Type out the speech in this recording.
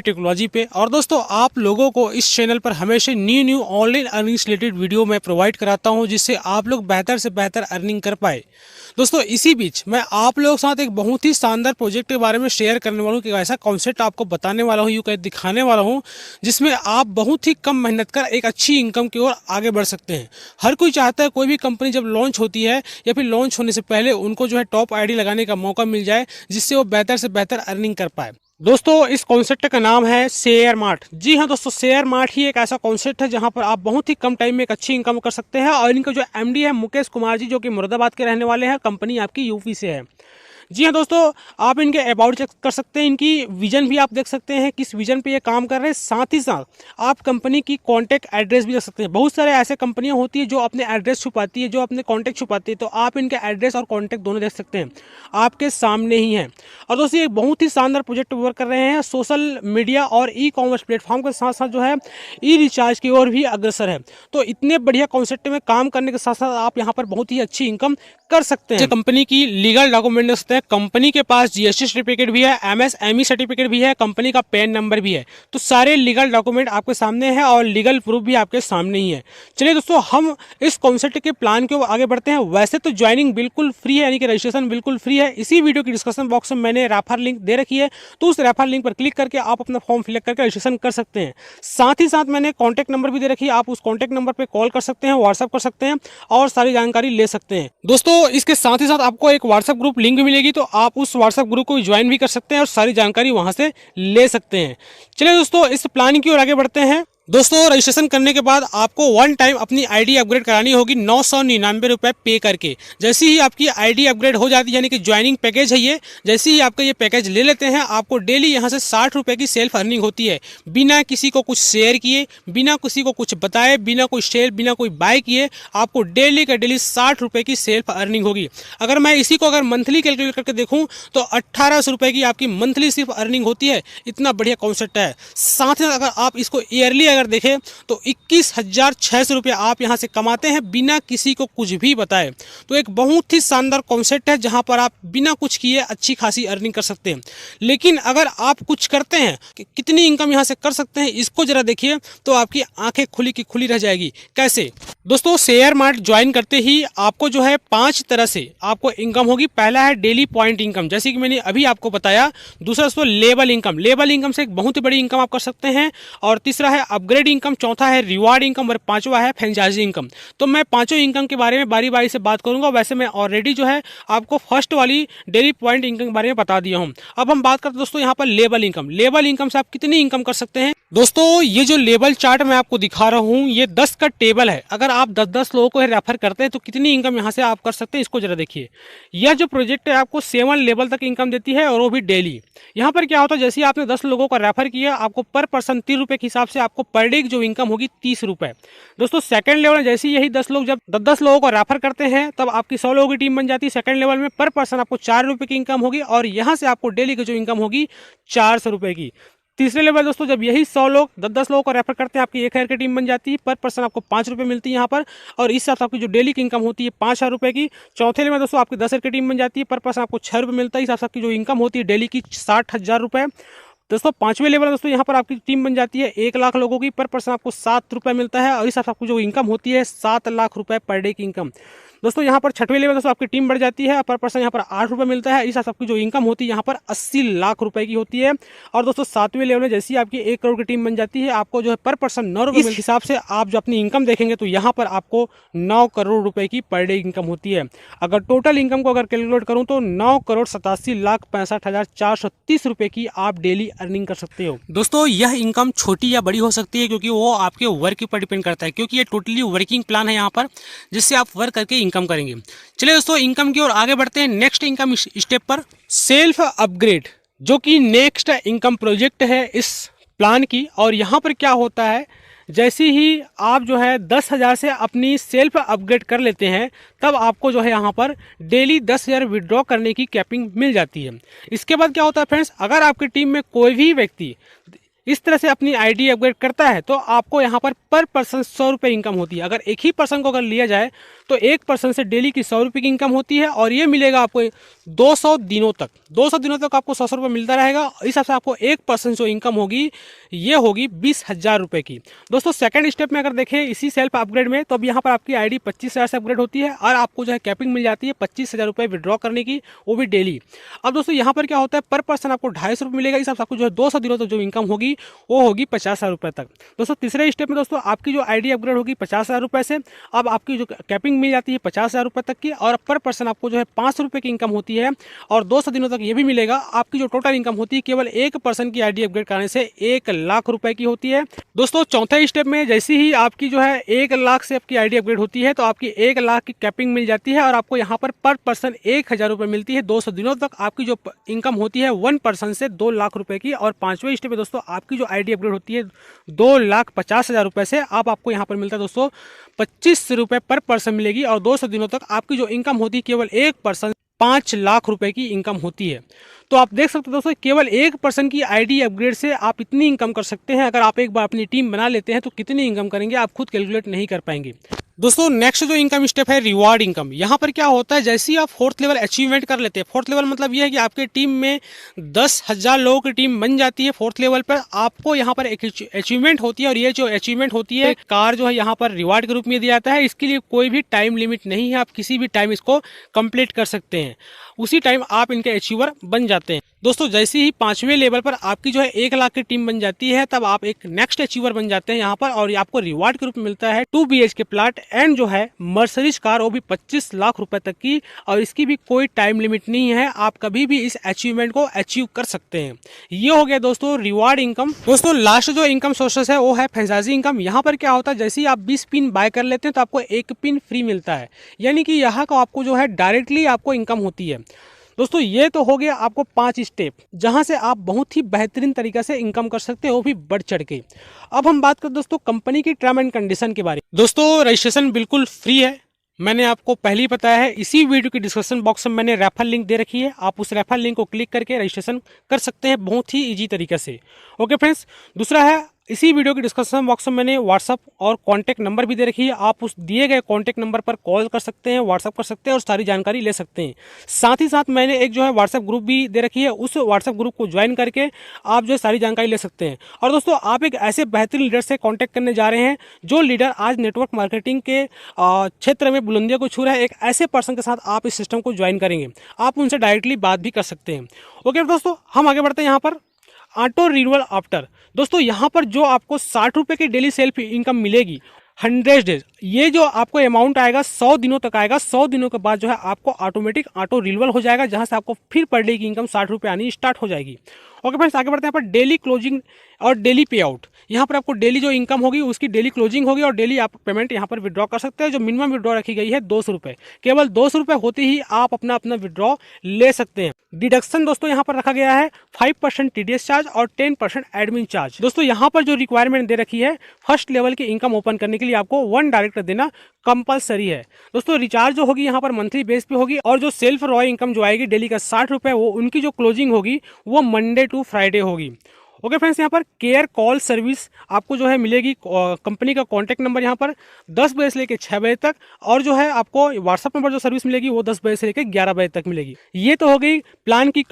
Technology पे। और दोस्तों, आप लोगों को इस चैनल पर हमेशा new online earnings related video मैं प्रोवाइड कराता हूं, जिससे आप लोग बेहतर से बेहतर अर्निंग कर पाए। दोस्तों, इसी बीच मैं आप लोगों के साथ एक बहुत ही शानदार प्रोजेक्ट के बारे में शेयर करने वाला हूं कि ऐसा कॉन्सेप्ट आपको बताने वाला हूं, यूं कह दिखाने वाला हूं, जिसमें आप बहुत ही कम मेहनत कर एक अच्छी इनकम की ओर आगे बढ़ सकते हैं। हर कोई चाहता है कोई भी कंपनी जब लॉन्च होती है या फिर लॉन्च होने से पहले उनको जो है टॉप आईडी लगाने का मौका मिल जाए, जिससे वो बेहतर से बेहतर अर्निंग कर पाए। दोस्तों, इस कॉन्सेप्ट का नाम है शेयर मार्ट। जी हाँ दोस्तों, शेयर मार्ट ही एक ऐसा कॉन्सेप्ट है जहां पर आप बहुत ही कम टाइम में एक अच्छी इनकम कर सकते हैं। और इनका जो एमडी है मुकेश कुमार जी, जो कि मुरादाबाद के रहने वाले हैं, कंपनी आपकी यूपी से है। जी हाँ दोस्तों, आप इनके अबाउट चेक कर सकते हैं, इनकी विजन भी आप देख सकते हैं, किस विजन पे ये काम कर रहे हैं। साथ ही साथ आप कंपनी की कॉन्टैक्ट एड्रेस भी देख सकते हैं। बहुत सारे ऐसे कंपनियां होती है जो अपने एड्रेस छुपाती है, जो अपने कॉन्टैक्ट छुपाती है, तो आप इनके एड्रेस और कॉन्टैक्ट दोनों देख सकते हैं, आपके सामने ही है। और दोस्तों, ये बहुत ही शानदार प्रोजेक्ट वर्क कर रहे हैं, सोशल मीडिया और ई कॉमर्स प्लेटफॉर्म के साथ साथ जो है ई रिचार्ज की ओर भी अग्रसर है। तो इतने बढ़िया कॉन्सेप्ट में काम करने के साथ साथ आप यहाँ पर बहुत ही अच्छी इनकम कर सकते हैं। कंपनी की लीगल डॉक्यूमेंट देख सकते हैं, कंपनी के पास जीएसटी सर्टिफिकेट भी है, एमएसएमई सर्टिफिकेट भी है, कंपनी का पैन नंबर भी है। तो सारे लीगल डॉक्यूमेंट आपके सामने है और लीगल प्रूफ भी आपके सामने ही है। चलिए दोस्तों, हम इस कॉन्सेप्ट के प्लान के आगे बढ़ते हैं। वैसे तो ज्वाइनिंग बिल्कुल फ्री है, यानी कि रजिस्ट्रेशन बिल्कुल फ्री है। इसी वीडियो की डिस्क्रिप्शन बॉक्स में मैंने रेफर लिंक दे रखी है, तो उस रेफर लिंक पर क्लिक करके आप अपना फॉर्म फिलअप करके रजिस्ट्रेशन कर सकते हैं। साथ ही साथ मैंने कॉन्टैक्ट नंबर भी दे रखी है, आप उस कॉन्टैक्ट नंबर पर कॉल कर सकते हैं, व्हाट्सअप कर सकते हैं और सारी जानकारी ले सकते हैं। दोस्तों, इसके साथ ही साथ आपको एक व्हाट्सएप ग्रुप लिंक भी मिलेगी, तो आप उस व्हाट्सएप ग्रुप को ज्वाइन भी कर सकते हैं और सारी जानकारी वहां से ले सकते हैं। चलिए दोस्तों, इस प्लान की ओर आगे बढ़ते हैं। दोस्तों, रजिस्ट्रेशन करने के बाद आपको वन टाइम अपनी आईडी अपग्रेड करानी होगी 999 रुपये पे करके। जैसे ही आपकी आईडी अपग्रेड हो जाती है, यानी कि ज्वाइनिंग पैकेज है ये, जैसे ही आपका ये पैकेज ले लेते हैं, आपको डेली यहाँ से 60 रुपये की सेल्फ अर्निंग होती है, बिना किसी को कुछ शेयर किए, बिना किसी को कुछ बताए, बिना कोई शेयर, बिना कोई बाय किए, आपको डेली का डेली 60 रुपये की सेल्फ अर्निंग होगी। अगर मैं इसी को अगर मंथली कैलकुलेट करके देखूँ तो 1800 रुपये की आपकी मंथली सिर्फ अर्निंग होती है। इतना बढ़िया कॉन्सेप्ट है। साथ ही अगर आप इसको ईयरली अगर देखें तो 21,600 रुपये आप यहां से कमाते हैं बिना किसी को कुछ भी बताए। तो एक बहुत ही शानदार कॉन्सेप्ट है जहां पर आप बिना कुछ किए अच्छी खासी अर्निंग कर सकते हैं। लेकिन अगर आप कुछ करते हैं कि कितनी इनकम यहां से कर सकते हैं, इसको जरा देखिए तो आपकी आंखें खुली की खुली रह जाएगी। कैसे दोस्तों, शेयर मार्ट ज्वाइन करते ही आपको जो है 5 तरह से आपको इनकम होगी। पहला है डेली पॉइंट इनकम, जैसे कि मैंने अभी आपको बताया। दूसरा दोस्तों लेबल इनकम, लेबल इनकम से एक बहुत ही बड़ी इनकम आप कर सकते हैं। और तीसरा है अपग्रेड इनकम, चौथा है रिवार्ड इनकम और पांचवा है फ्रेंचाइजी इनकम। तो मैं पांचों इनकम के बारे में बारी बारी से बात करूंगा। वैसे मैं ऑलरेडी जो है आपको फर्स्ट वाली डेली पॉइंट इनकम के बारे में बता दिया हूं। अब हम बात करते हैं दोस्तों यहाँ पर लेबल इनकम। लेबल इनकम से आप कितनी इनकम कर सकते हैं। दोस्तों, ये जो लेबल चार्ट मैं आपको दिखा रहा हूँ, ये 10 का टेबल है। अगर आप 10-10 लोगों को रेफर करते हैं तो कितनी इनकम यहाँ से आप कर सकते हैं, इसको जरा देखिए। यह जो प्रोजेक्ट है आपको 7 लेवल तक इनकम देती है और वो भी डेली। यहाँ पर क्या होता है, जैसे आपने 10 लोगों को रेफर किया, आपको पर पर्सन 30 रुपये के हिसाब से आपको पर डे जो इनकम होगी 30 रुपये। दोस्तों, सेकंड लेवल में जैसे यही 10 लोग जब 10 लोगों को रेफर करते हैं, तब आपकी 100 लोगों की टीम बन जाती है। सेकंड लेवल में पर पर्सन आपको 4 रुपये की इनकम होगी और यहाँ से आपको डेली की जो इनकम होगी 400 रुपये की। तीसरे लेवल दोस्तों, जब यही 100 लोग 10-10 लोगों को रेफर करते हैं, आपकी 1000 की टीम बन जाती है। पर पर्सन आपको 5 रुपये मिलती है यहाँ पर, और इस साथ आपकी जो डेली की इनकम होती है 5,000 रुपये की। चौथे लेवल दोस्तों आपकी 10,000 की टीम बन जाती है, पर पर्सन आपको 6 रुपये मिलता है। इस आपकी जो इनकम होती है डेली की 60,000 रुपये। दोस्तों, पांचवें लेवल दोस्तों यहाँ पर आपकी टीम बन जाती है 1 लाख लोगों की, पर पर्सन आपको 7 रुपये मिलता है और इस आपको जो इनकम होती है 7 लाख रुपए पर डे की इनकम। दोस्तों, यहाँ पर छठवें लेवल दोस्तों आपकी टीम बढ़ जाती है, पर पर्सन यहाँ पर 8 रुपये मिलता है। इस आपकी जो इनकम होती है यहाँ पर 80 लाख रुपए की होती है। और दोस्तों, 7वें लेवल में जैसी आपकी 1 करोड़ की टीम बन जाती है, आपको जो है पर पर्सन 9 रुपये। इस हिसाब से आप जो अपनी इनकम देखेंगे तो यहाँ पर आपको 9 करोड़ रुपए की पर डे इनकम होती है। अगर टोटल इनकम को अगर कैलकुलेट करूँ तो 9,87,65,430 रुपये की आप डेली अर्निंग कर सकते हो। दोस्तों, यह इनकम छोटी या बड़ी हो सकती है, क्योंकि वो आपके वर्क के ऊपर डिपेंड करता है, क्योंकि ये टोटली वर्किंग प्लान है यहाँ पर, जिससे आप वर्क करके इनकम करेंगे। चलिए दोस्तों, इनकम की ओर आगे बढ़ते हैं। नेक्स्ट इनकम स्टेप पर सेल्फ अपग्रेड, जो कि नेक्स्ट इनकम प्रोजेक्ट है इस प्लान की। और यहाँ पर क्या होता है, जैसे ही आप जो है 10,000 से अपनी सेल्फ अपग्रेड कर लेते हैं, तब आपको जो है यहाँ पर डेली 10,000 विड्रॉ करने की कैपिंग मिल जाती है। इसके बाद क्या होता है फ्रेंड्स, अगर आपकी टीम में कोई भी व्यक्ति इस तरह से अपनी आईडी अपग्रेड करता है तो आपको यहाँ पर पर्सन 100 रुपये इनकम होती है। अगर एक ही पर्सन को अगर लिया जाए तो एक पर्सन से डेली की 100 रुपये की इनकम होती है और ये मिलेगा आपको 200 दिनों तक। 200 दिनों तक आपको 100 रुपये मिलता रहेगा। इस हिसाब से आपको एक पर्सन जो इनकम होगी ये होगी 20,000 रुपये की। दोस्तों सेकंड स्टेप में अगर देखें इसी सेल्फ अपग्रेड में, तो अब यहाँ पर आपकी आईडी 25,000 से अपग्रेड होती है और आपको जो है कैपिंग मिल जाती है 25,000 रुपये विड्रॉ करने की, वो भी डेली। अब दोस्तों यहाँ पर क्या होता है, पर पर्सन आपको 250 रुपये मिलेगा। इस हिसाब से आपको जो है 200 दिनों तक जो इनकम होगी वो होगी 50,000 रुपये तक। दोस्तों तीसरे स्टेप में दोस्तों आपकी जो आईडी अपग्रेड होगी 50,000 रुपये से, अब आपकी जो कैपिंग मिल जाती है 50,000 रुपये तक की, और पर पर्सन आपको जो है 500 रुपये की इनकम होती है और 200 दिनों तक ये भी मिलेगा। आपकी जो टोटल इनकम होती है केवल एक पर्सन की आईडी अपग्रेड करने से 1,00,000 रुपए की होती है। दोस्तों चौथे स्टेप में जैसे ही आपकी जो है 1,00,000 से आपकी आईडी अपग्रेड होती है तो आपकी 1,00,000 की कैपिंग मिल जाती है और आपको यहाँ पर पर्सन 1,000 रुपये मिलती है। 200 दिनों तक आपकी जो इनकम होती है 1 पर्सन से 2,00,000 रुपए की। और पांचवें स्टेप में दोस्तों आपकी जो आईडी अपग्रेड होती है 2,50,000 रुपए से, अब आपको यहाँ पर मिलता है दोस्तों 25 रुपये पर पर्सन मिलेगी और 200 दिनों तक आपकी जो इनकम होती है केवल एक पर्सन 5,00,000 रुपए की इनकम होती है। तो आप देख सकते हो दोस्तों केवल एक पर्सन की आईडी अपग्रेड से आप इतनी इनकम कर सकते हैं। अगर आप एक बार अपनी टीम बना लेते हैं तो कितनी इनकम करेंगे आप खुद कैलकुलेट नहीं कर पाएंगे। दोस्तों नेक्स्ट जो इनकम स्टेप है रिवार्ड इनकम। यहाँ पर क्या होता है, जैसे ही आप 4th लेवल अचीवमेंट कर लेते हैं, 4th लेवल मतलब ये है कि आपके टीम में 10,000 लोगों की टीम बन जाती है 4th लेवल पर, आपको यहाँ पर एक अचीवमेंट होती है और ये जो अचीवमेंट होती है कार जो है यहाँ पर रिवार्ड के रूप में दिया जाता है। इसके लिए कोई भी टाइम लिमिट नहीं है, आप किसी भी टाइम इसको कंप्लीट कर सकते हैं, उसी टाइम आप इनके अचीवर बन जाते हैं। दोस्तों जैसे ही 5वें लेवल पर आपकी जो है 1,00,000 की टीम बन जाती है तब आप एक नेक्स्ट अचीवर बन जाते हैं यहाँ पर, और आपको रिवार्ड के रूप में मिलता है 2 BHK प्लाट एंड जो है मर्सरीज कार, वो भी 25,00,000 रुपए तक की, और इसकी भी कोई टाइम लिमिट नहीं है, आप कभी भी इस अचीवमेंट को अचीव कर सकते हैं। ये हो गया दोस्तों रिवार्ड इनकम। दोस्तों लास्ट जो इनकम सोर्सेस है वो है फ्रेंचाइजी इनकम। यहाँ पर क्या होता है, जैसे ही आप 20 पिन बाय कर लेते हैं तो आपको 1 पिन फ्री मिलता है, यानी कि यहाँ का आपको जो है डायरेक्टली आपको इनकम होती है। दोस्तों ये तो हो गया आपको 5 स्टेप जहां से आप बहुत ही बेहतरीन तरीके से इनकम कर सकते हो, वो भी बढ़ चढ़ के। अब हम बात करें दोस्तों कंपनी की टर्म एंड कंडीशन के बारे में। दोस्तों रजिस्ट्रेशन बिल्कुल फ्री है, मैंने आपको पहले ही बताया है। इसी वीडियो की डिस्क्रिप्शन बॉक्स में मैंने रेफर लिंक दे रखी है, आप उस रेफर लिंक को क्लिक करके रजिस्ट्रेशन कर सकते हैं बहुत ही ईजी तरीके से। ओके फ्रेंड्स, दूसरा है इसी वीडियो की डिस्क्रिप्शन बॉक्स में मैंने व्हाट्सअप और कॉन्टैक्ट नंबर भी दे रखी है, आप उस दिए गए कॉन्टैक्ट नंबर पर कॉल कर सकते हैं, व्हाट्सअप कर सकते हैं और सारी जानकारी ले सकते हैं। साथ ही साथ मैंने एक जो है व्हाट्सअप ग्रुप भी दे रखी है, उस व्हाट्सअप ग्रुप को ज्वाइन करके आप जो है सारी जानकारी ले सकते हैं। और दोस्तों आप एक ऐसे बेहतरीन लीडर से कॉन्टैक्ट करने जा रहे हैं जो लीडर आज नेटवर्क मार्केटिंग के क्षेत्र में बुलंदियों को छू रहा है, एक ऐसे पर्सन के साथ आप इस सिस्टम को ज्वाइन करेंगे, आप उनसे डायरेक्टली बात भी कर सकते हैं। ओके दोस्तों, हम आगे बढ़ते हैं यहाँ पर ऑटो रिन्यूअल आफ्टर। दोस्तों यहाँ पर जो आपको 60 रुपये की डेली सेल्फ इनकम मिलेगी 100 डेज, ये जो आपको अमाउंट आएगा 100 दिनों तक आएगा। 100 दिनों के बाद जो है आपको ऑटोमेटिक ऑटो रिन्यूअल हो जाएगा, जहां से आपको फिर पर डे की इनकम 60 रुपये आनी स्टार्ट हो जाएगी। ओके फ्रेंड्स, आगे बढ़ते हैं यहाँ पर डेली क्लोजिंग और डेली पे आउट। यहाँ पर आपको डेली जो इनकम होगी उसकी डेली क्लोजिंग होगी और डेली आप पेमेंट यहाँ पर विड्रॉ कर सकते हैं। जो मिनिमम विड्रॉ रखी गई है 200 रुपये, केवल 200 रुपये होते ही आप अपना विड्रॉ ले सकते हैं। डिडक्शन दोस्तों यहाँ पर रखा गया है 5% TDS चार्ज और 10% एडमिन चार्ज। दोस्तों यहाँ पर जो रिक्वायरमेंट दे रखी है, फर्स्ट लेवल की इनकम ओपन करने के लिए आपको 1 डायरेक्टर देना कंपलसरी है। दोस्तों रिचार्ज जो होगी यहाँ पर मंथली बेस पे होगी, और जो सेल्फ रॉय इनकम जो आएगी डेली का 60 रुपये, वो उनकी जो क्लोजिंग होगी वो मंडे टू फ्राइडे होगी। ओके फ्रेंड्स, यहाँ पर केयर कॉल सर्विस आपको जो है मिलेगी। कंपनी का कॉन्टैक्ट नंबर यहाँ पर 10 बजे से लेकर 6 बजे तक, और जो है आपको व्हाट्सअप नंबर जो सर्विस मिलेगी वो 10 बजे से लेकर 11 बजे तक मिलेगी। ये तो हो गई प्लान की